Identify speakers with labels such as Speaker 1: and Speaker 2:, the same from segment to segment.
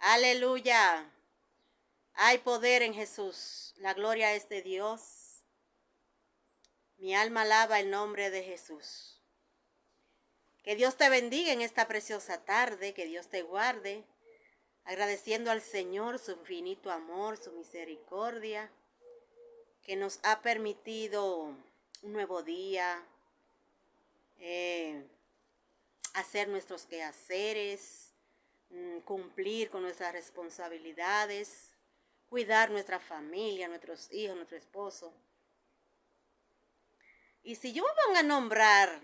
Speaker 1: Aleluya. Hay poder en Jesús. La gloria es de Dios. Mi alma alaba el nombre de Jesús. Que Dios te bendiga en esta preciosa tarde. Que Dios te guarde. Agradeciendo al Señor su infinito amor, su misericordia, que nos ha permitido un nuevo día, hacer nuestros quehaceres, cumplir con nuestras responsabilidades, cuidar nuestra familia, nuestros hijos, nuestro esposo. Y si yo me pongo a nombrar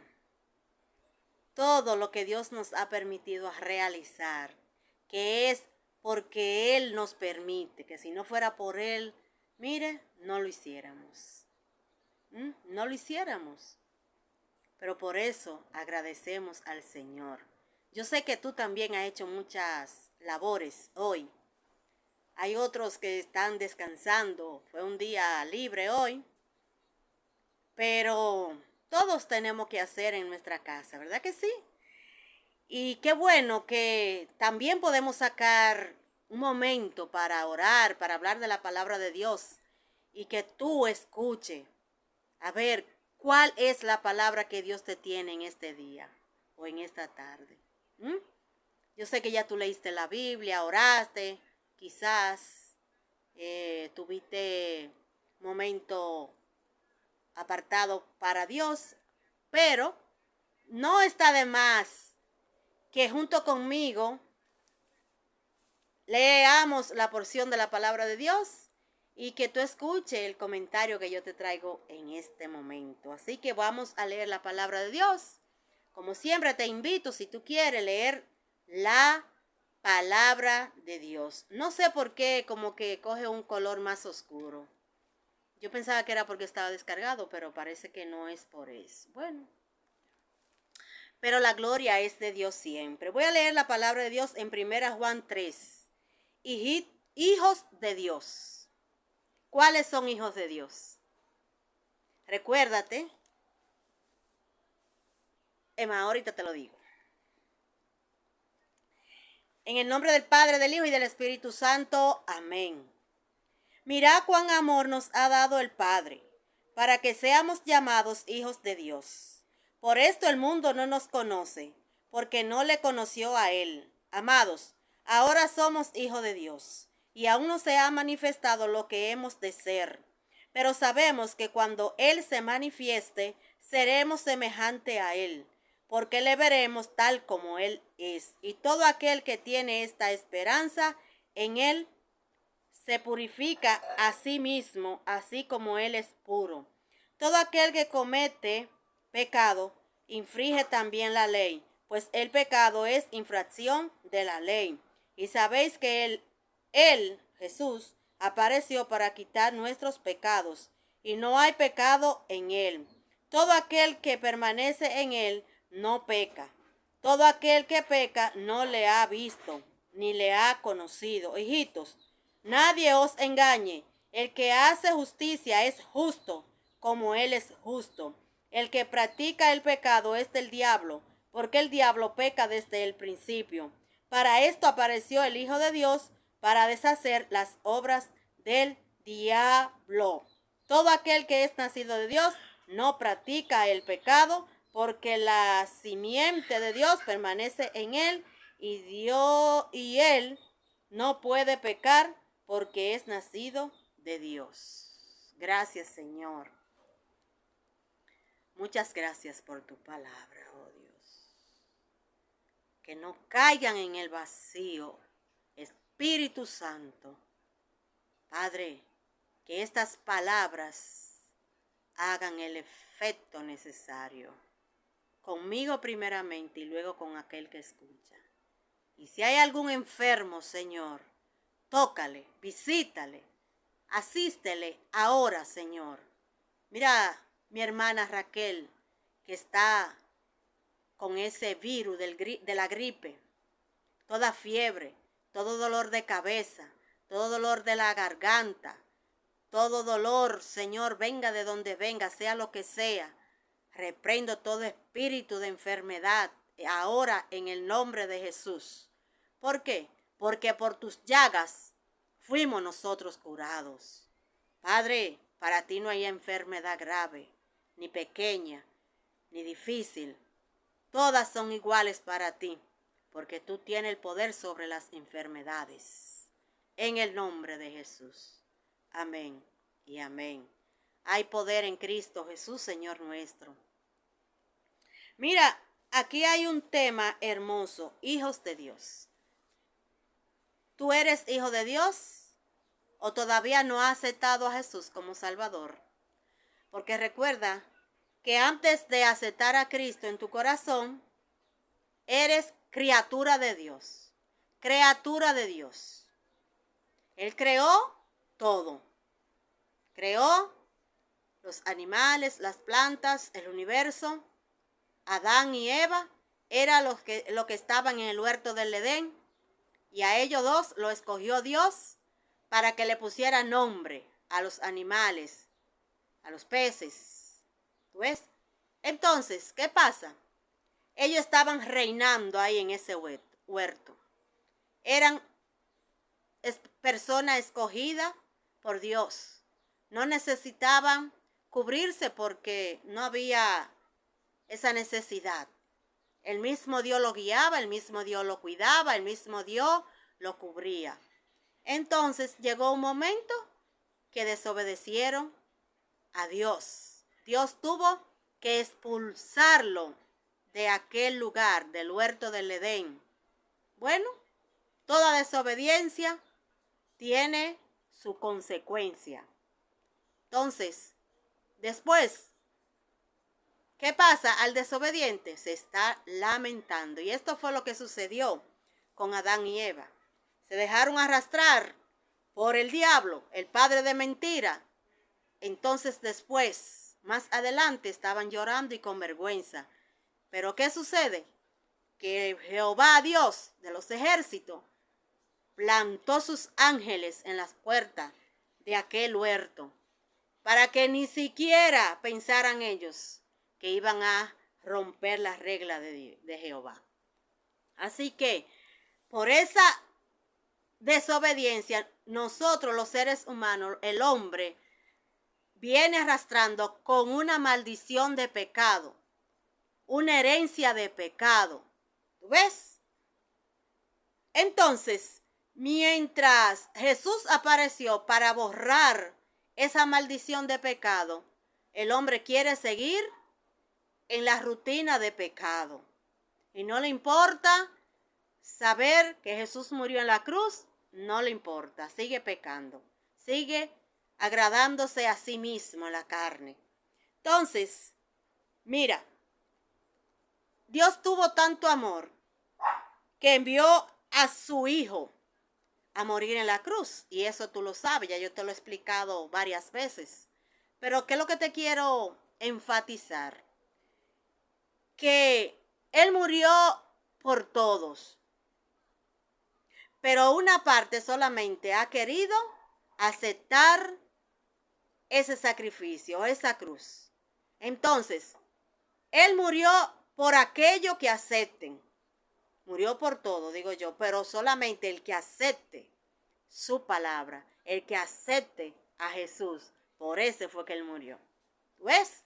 Speaker 1: todo lo que Dios nos ha permitido realizar, que es porque Él nos permite, que si no fuera por Él, mire, no lo hiciéramos. No lo hiciéramos. Pero por eso agradecemos al Señor. Yo sé que tú también has hecho muchas labores hoy. Hay otros que están descansando. Fue un día libre hoy. Pero todos tenemos que hacer en nuestra casa, ¿verdad que sí? Y qué bueno que también podemos sacar un momento para orar, para hablar de la palabra de Dios. Y que tú escuche. A ver, ¿cuál es la palabra que Dios te tiene en este día o en esta tarde? Yo sé que ya tú leíste la Biblia, oraste, quizás tuviste momento apartado para Dios, pero no está de más que junto conmigo leamos la porción de la palabra de Dios y que tú escuches el comentario que yo te traigo en este momento. Así que vamos a leer la palabra de Dios. Como siempre te invito, si tú quieres leer la palabra de Dios. No sé por qué como que coge un color más oscuro. Yo pensaba que era porque estaba descargado, pero parece que no es por eso. Bueno, pero la gloria es de Dios siempre. Voy a leer la palabra de Dios en 1 Juan 3. Hijos de Dios. ¿Cuáles son hijos de Dios? Recuérdate. Emma, ahorita te lo digo. En el nombre del Padre, del Hijo y del Espíritu Santo. Amén. Mirad cuán amor nos ha dado el Padre, para que seamos llamados hijos de Dios. Por esto el mundo no nos conoce, porque no le conoció a Él. Amados, ahora somos hijos de Dios, y aún no se ha manifestado lo que hemos de ser. Pero sabemos que cuando Él se manifieste, seremos semejante a Él, porque le veremos tal como Él es. Y todo aquel que tiene esta esperanza en Él se purifica a sí mismo, así como Él es puro. Todo aquel que comete pecado infringe también la ley, pues el pecado es infracción de la ley. Y sabéis que Él, Jesús, apareció para quitar nuestros pecados, y no hay pecado en Él. Todo aquel que permanece en Él no peca. Todo aquel que peca no le ha visto, ni le ha conocido. Hijitos, nadie os engañe. El que hace justicia es justo, como Él es justo. El que practica el pecado es del diablo, porque el diablo peca desde el principio. Para esto apareció el Hijo de Dios, para deshacer las obras del diablo. Todo aquel que es nacido de Dios no practica el pecado, porque la simiente de Dios permanece en él, y él no puede pecar porque es nacido de Dios. Gracias, Señor. Muchas gracias por tu palabra, oh Dios. Que no caigan en el vacío. Espíritu Santo. Padre, que estas palabras hagan el efecto necesario. Conmigo primeramente y luego con aquel que escucha. Y si hay algún enfermo, Señor, tócale, visítale, asístele ahora, Señor. Mira mi hermana Raquel, que está con ese virus de la gripe, toda fiebre, todo dolor de cabeza, todo dolor de la garganta, todo dolor, Señor, venga de donde venga, sea lo que sea. Reprendo todo espíritu de enfermedad ahora en el nombre de Jesús. ¿Por qué? porque por tus llagas fuimos nosotros curados. Padre, para ti no hay enfermedad grave, ni pequeña, ni difícil. Todas son iguales para ti, porque tú tienes el poder sobre las enfermedades. En el nombre de Jesús. Amén y amén. Hay poder en Cristo Jesús, Señor nuestro. Mira, aquí hay un tema hermoso, hijos de Dios. ¿Tú eres hijo de Dios o todavía no has aceptado a Jesús como Salvador? Porque recuerda que antes de aceptar a Cristo en tu corazón, eres criatura de Dios. Criatura de Dios. Él creó todo. Creó los animales, las plantas, el universo. Adán y Eva eran los que estaban en el huerto del Edén. Y a ellos dos lo escogió Dios para que le pusiera nombre a los animales, a los peces. ¿Tú ves? Entonces, ¿qué pasa? Ellos estaban reinando ahí en ese huerto. Eran personas escogidas por Dios. No necesitaban cubrirse porque no había esa necesidad. El mismo Dios lo guiaba, el mismo Dios lo cuidaba, el mismo Dios lo cubría. Entonces llegó un momento que desobedecieron a Dios. Dios tuvo que expulsarlo de aquel lugar, del huerto del Edén. Bueno, toda desobediencia tiene su consecuencia. Entonces, después, ¿qué pasa? Al desobediente se está lamentando. Y esto fue lo que sucedió con Adán y Eva. Se dejaron arrastrar por el diablo, el padre de mentira. Entonces después, más adelante, estaban llorando y con vergüenza. Pero ¿qué sucede? Que Jehová, Dios de los ejércitos, plantó sus ángeles en las puertas de aquel huerto para que ni siquiera pensaran ellos que iban a romper las reglas de Jehová. Así que por esa desobediencia, nosotros los seres humanos, el hombre, viene arrastrando con una maldición de pecado, una herencia de pecado. ¿Tú ves? Entonces, mientras Jesús apareció para borrar esa maldición de pecado, el hombre quiere seguir en la rutina de pecado. Y no le importa saber que Jesús murió en la cruz, no le importa, sigue pecando, sigue agradándose a sí mismo en la carne. Entonces, mira, Dios tuvo tanto amor que envió a su Hijo a morir en la cruz. Y eso tú lo sabes, ya yo te lo he explicado varias veces. Pero ¿qué es lo que te quiero enfatizar? Que Él murió por todos. Pero una parte solamente ha querido aceptar ese sacrificio, esa cruz. Entonces, Él murió por aquello que acepten. Murió por todo, digo yo, pero solamente el que acepte su palabra, el que acepte a Jesús, por ese fue que Él murió. ¿Ves?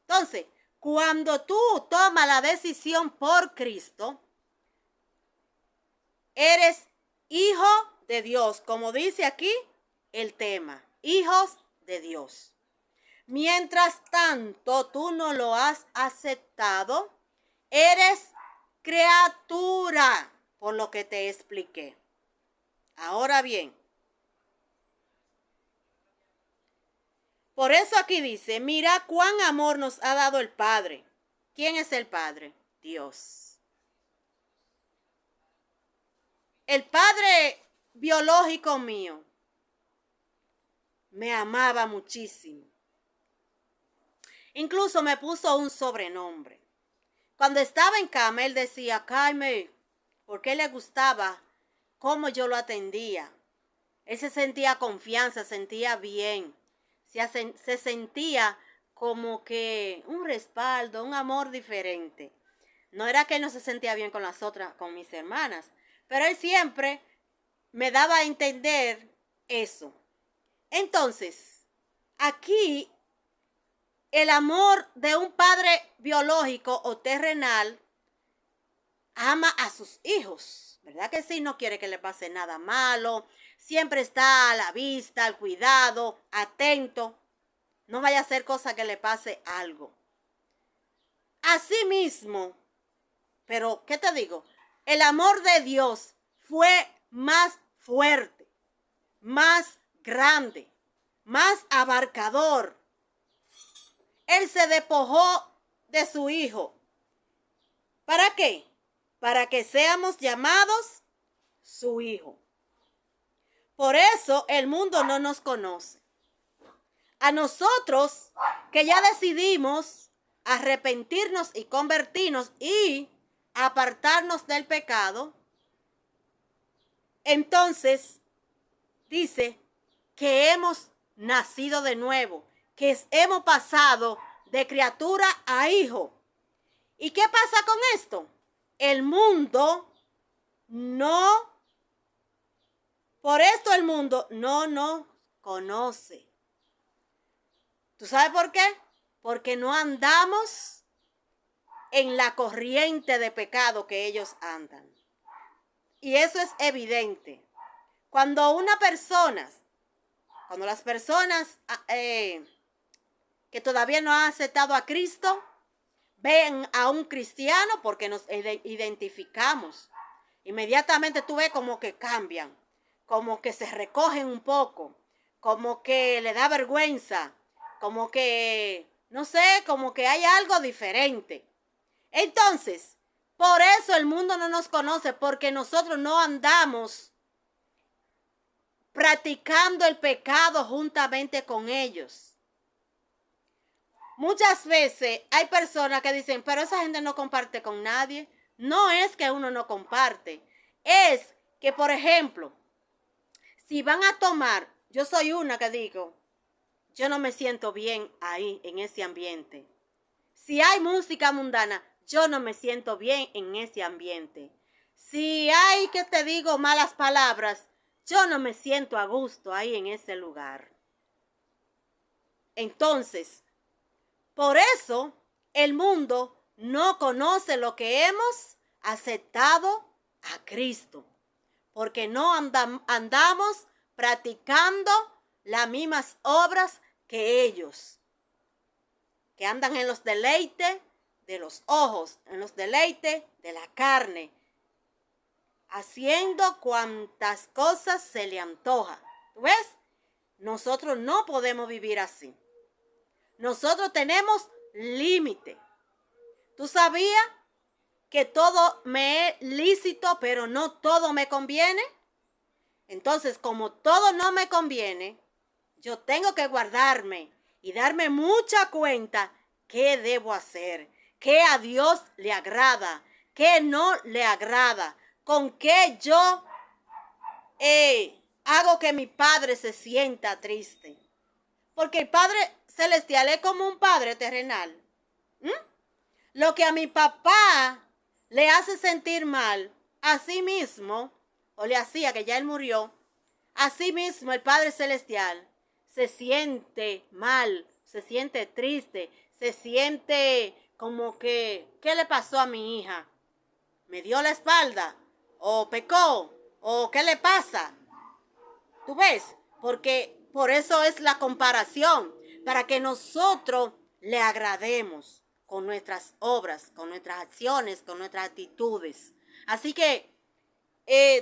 Speaker 1: Entonces, cuando tú tomas la decisión por Cristo, eres hijo de Dios, como dice aquí el tema, hijos de Dios. Mientras tanto, tú no lo has aceptado, eres criatura, por lo que te expliqué. Ahora bien, por eso aquí dice, mira cuán amor nos ha dado el Padre. ¿Quién es el Padre? Dios. El Padre biológico mío me amaba muchísimo. Incluso me puso un sobrenombre. Cuando estaba en cama, él decía, Jaime, porque le gustaba cómo yo lo atendía. Él se sentía confianza, sentía bien. Se sentía como que un respaldo, un amor diferente. No era que él no se sentía bien con las otras, con mis hermanas, pero él siempre me daba a entender eso. Entonces, aquí el amor de un padre biológico o terrenal ama a sus hijos, ¿verdad que sí? No quiere que le pase nada malo, siempre está a la vista, al cuidado, atento, no vaya a hacer cosa que le pase algo. Asimismo, pero ¿qué te digo? El amor de Dios fue más fuerte, más grande, más abarcador. Él se despojó de su Hijo. ¿Para qué? Para que seamos llamados su Hijo. Por eso el mundo no nos conoce. A nosotros que ya decidimos arrepentirnos y convertirnos y apartarnos del pecado, entonces dice que hemos nacido de nuevo, que hemos pasado de criatura a hijo. ¿Y qué pasa con esto? El mundo por esto el mundo no nos conoce. ¿Tú sabes por qué? Porque no andamos en la corriente de pecado que ellos andan. Y eso es evidente. Cuando las personas que todavía no han aceptado a Cristo, ven a un cristiano porque nos identificamos. Inmediatamente tú ves como que cambian, como que se recogen un poco, como que le da vergüenza, como que, no sé, como que hay algo diferente. Entonces, por eso el mundo no nos conoce, porque nosotros no andamos practicando el pecado juntamente con ellos. Muchas veces hay personas que dicen, pero esa gente no comparte con nadie. No es que uno no comparte, es que, por ejemplo, si van a tomar, yo soy una que digo, yo no me siento bien ahí, en ese ambiente. Si hay música mundana, yo no me siento bien en ese ambiente. Si hay, que te digo, malas palabras, yo no me siento a gusto ahí en ese lugar. Entonces, por eso el mundo no conoce lo que hemos aceptado a Cristo, porque no andamos practicando las mismas obras que ellos, que andan en los deleites de los ojos, en los deleites de la carne, haciendo cuantas cosas se le antoja. ¿Tú ves? Nosotros no podemos vivir así. Nosotros tenemos límite. ¿Tú sabías que todo me es lícito, pero no todo me conviene? Entonces, como todo no me conviene, yo tengo que guardarme y darme mucha cuenta qué debo hacer, qué a Dios le agrada, qué no le agrada, con qué yo hago que mi Padre se sienta triste. Porque el Padre Celestial es como un padre terrenal. Lo que a mi papá le hace sentir mal, así mismo, o le hacía, que ya él murió, así mismo el Padre Celestial se siente mal, se siente triste, se siente como que, ¿qué le pasó a mi hija? ¿Me dio la espalda? ¿O pecó? ¿O qué le pasa? ¿Tú ves? Porque por eso es la comparación, para que nosotros le agrademos con nuestras obras, con nuestras acciones, con nuestras actitudes. Así que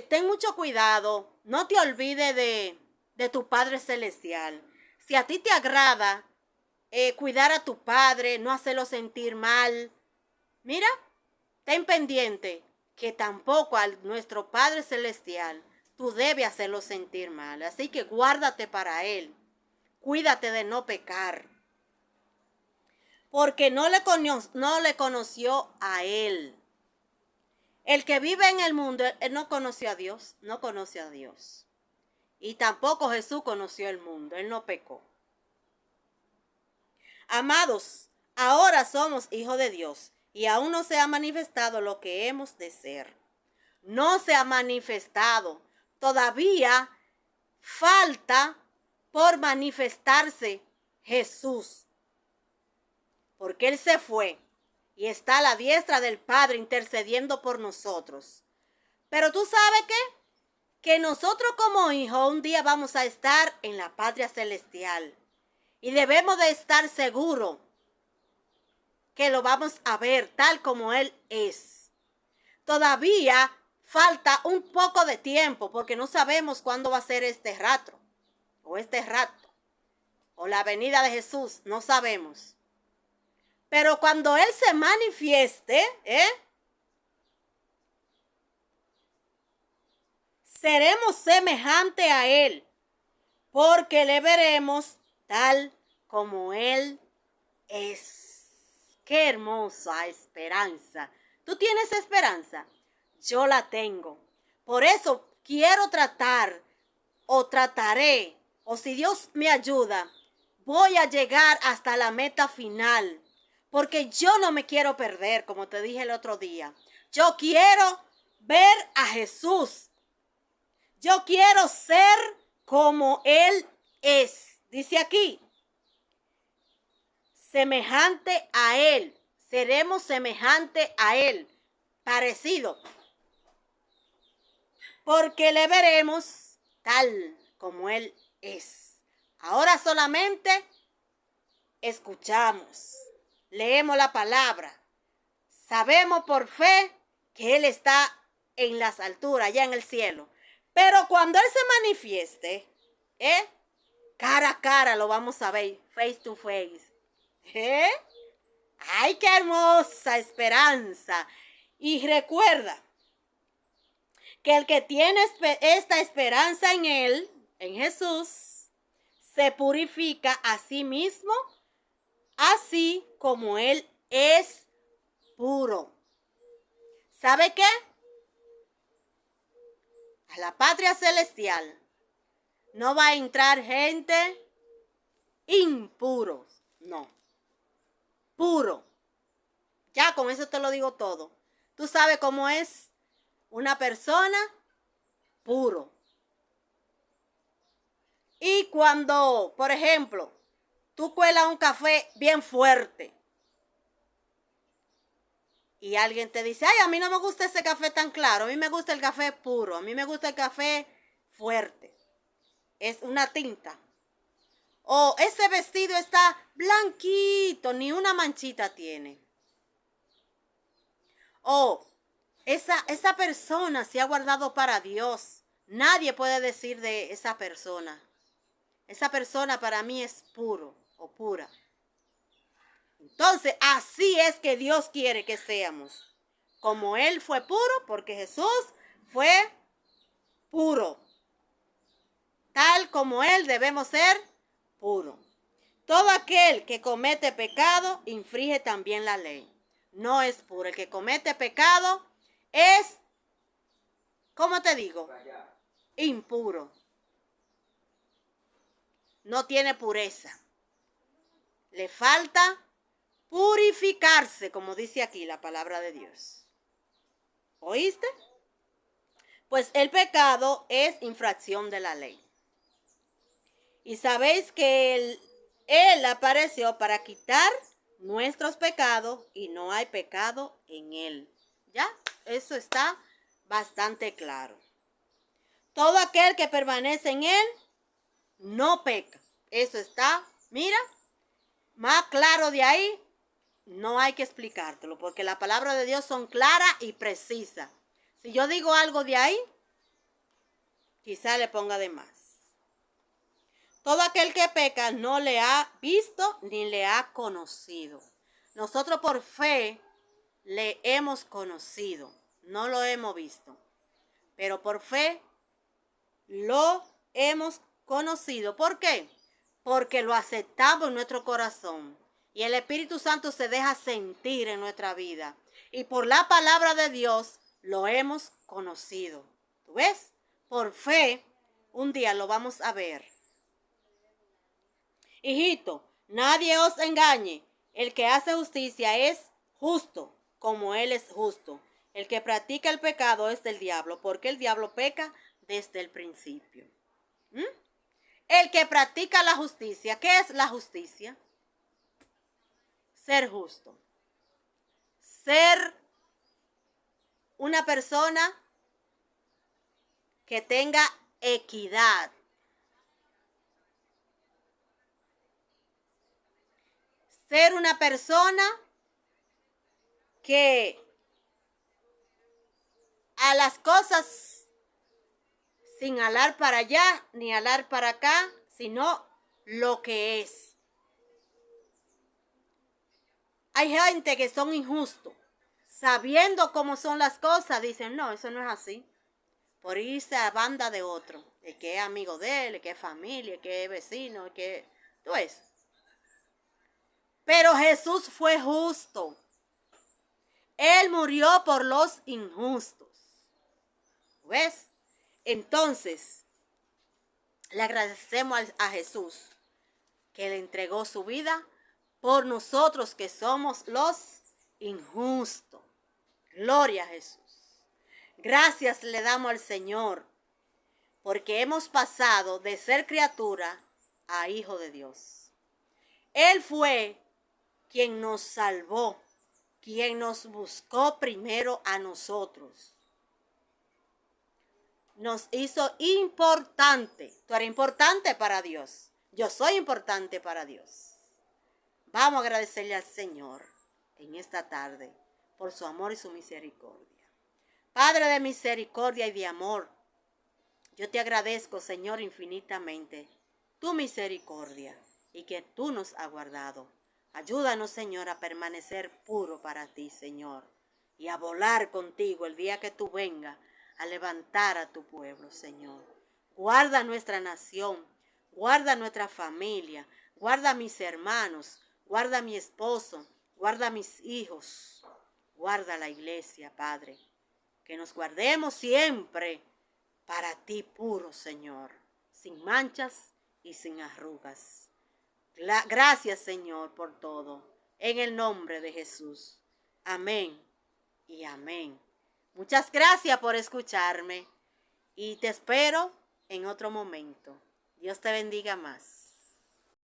Speaker 1: ten mucho cuidado, no te olvides de tu Padre Celestial. Si a ti te agrada cuidar a tu Padre, no hacerlo sentir mal, mira, ten pendiente que tampoco a nuestro Padre Celestial tú debes hacerlo sentir mal. Así que guárdate para Él. Cuídate de no pecar. Porque no le conoció a Él. El que vive en el mundo, él no conoció a Dios, no conoce a Dios. Y tampoco Jesús conoció el mundo, Él no pecó. Amados, ahora somos hijos de Dios y aún no se ha manifestado lo que hemos de ser. No se ha manifestado, todavía falta por manifestarse Jesús, porque Él se fue y está a la diestra del Padre intercediendo por nosotros. Pero tú sabes qué? Que nosotros como hijos un día vamos a estar en la patria celestial y debemos de estar seguros que lo vamos a ver tal como Él es. Todavía falta un poco de tiempo porque no sabemos cuándo va a ser este rato o la venida de Jesús, no sabemos. Pero cuando Él se manifieste, seremos semejantes a Él, porque le veremos tal como Él es. Qué hermosa esperanza. ¿Tú tienes esperanza? Yo la tengo. Por eso quiero trataré, o si Dios me ayuda, voy a llegar hasta la meta final. Porque yo no me quiero perder, como te dije el otro día. Yo quiero ver a Jesús. Yo quiero ser como Él es. Dice aquí, semejante a Él. Seremos semejante a Él. Parecido. Porque le veremos tal como Él es. Ahora solamente escuchamos. Leemos la palabra. Sabemos por fe que Él está en las alturas, allá en el cielo. Pero cuando Él se manifieste, cara a cara lo vamos a ver, face to face. ¡Ay, qué hermosa esperanza! Y recuerda que el que tiene esta esperanza en Él, en Jesús, se purifica a sí mismo, así como Él es puro. ¿Sabe qué? A la patria celestial no va a entrar gente impuros, no, puro. Ya con eso te lo digo todo. Tú sabes cómo es una persona puro. Y cuando, por ejemplo, tú cuelas un café bien fuerte y alguien te dice, ay, a mí no me gusta ese café tan claro, a mí me gusta el café puro, a mí me gusta el café fuerte, es una tinta. O ese vestido está blanquito, ni una manchita tiene. O esa persona se ha guardado para Dios. Nadie puede decir de esa persona. Esa persona para mí es puro o pura. Entonces, así es que Dios quiere que seamos. Como Él fue puro, porque Jesús fue puro. Tal como Él debemos ser puro. Todo aquel que comete pecado infringe también la ley. No es puro. El que comete pecado es, ¿cómo te digo? Impuro. No tiene pureza. Le falta purificarse, como dice aquí la palabra de Dios. ¿Oíste? Pues el pecado es infracción de la ley. Y sabéis que Él apareció para quitar nuestros pecados y no hay pecado en Él. ¿Ya? Eso está bastante claro. Todo aquel que permanece en Él no peca. Eso está, mira, más claro de ahí, no hay que explicártelo, porque la palabra de Dios son claras y precisas. Si yo digo algo de ahí, quizá le ponga de más. Todo aquel que peca no le ha visto ni le ha conocido. Nosotros por fe le hemos conocido, no lo hemos visto, pero por fe lo hemos conocido. ¿Por qué? Porque lo aceptamos en nuestro corazón y el Espíritu Santo se deja sentir en nuestra vida. Y por la palabra de Dios lo hemos conocido. ¿Tú ves? Por fe, un día lo vamos a ver. Hijito, nadie os engañe. El que hace justicia es justo, como Él es justo. El que practica el pecado es del diablo, porque el diablo peca desde el principio. El que practica la justicia. ¿Qué es la justicia? Ser justo. Ser una persona que tenga equidad. Ser una persona que a las cosas sin alar para allá ni alar para acá, sino lo que es. Hay gente que son injustos, sabiendo cómo son las cosas, dicen, no, eso no es así. Por irse a banda de otro, el que es amigo de él, el que es familia, el que es vecino, el que... ¿Tú ves? Pero Jesús fue justo. Él murió por los injustos. ¿Ves? Entonces, le agradecemos a Jesús que le entregó su vida por nosotros que somos los injustos. Gloria a Jesús. Gracias le damos al Señor porque hemos pasado de ser criatura a hijo de Dios. Él fue quien nos salvó, quien nos buscó primero a nosotros. Nos hizo importante. Tú eres importante para Dios. Yo soy importante para Dios. Vamos a agradecerle al Señor en esta tarde por su amor y su misericordia. Padre de misericordia y de amor, yo te agradezco, Señor, infinitamente tu misericordia y que tú nos has guardado. Ayúdanos, Señor, a permanecer puro para ti, Señor, y a volar contigo el día que tú vengas a levantar a tu pueblo, Señor. Guarda nuestra nación, guarda nuestra familia, guarda a mis hermanos, guarda a mi esposo, guarda a mis hijos, guarda a la iglesia, Padre. Que nos guardemos siempre para ti puro, Señor, sin manchas y sin arrugas. Gracias, Señor, por todo. En el nombre de Jesús. Amén y amén. Muchas gracias por escucharme y te espero en otro momento. Dios te bendiga más.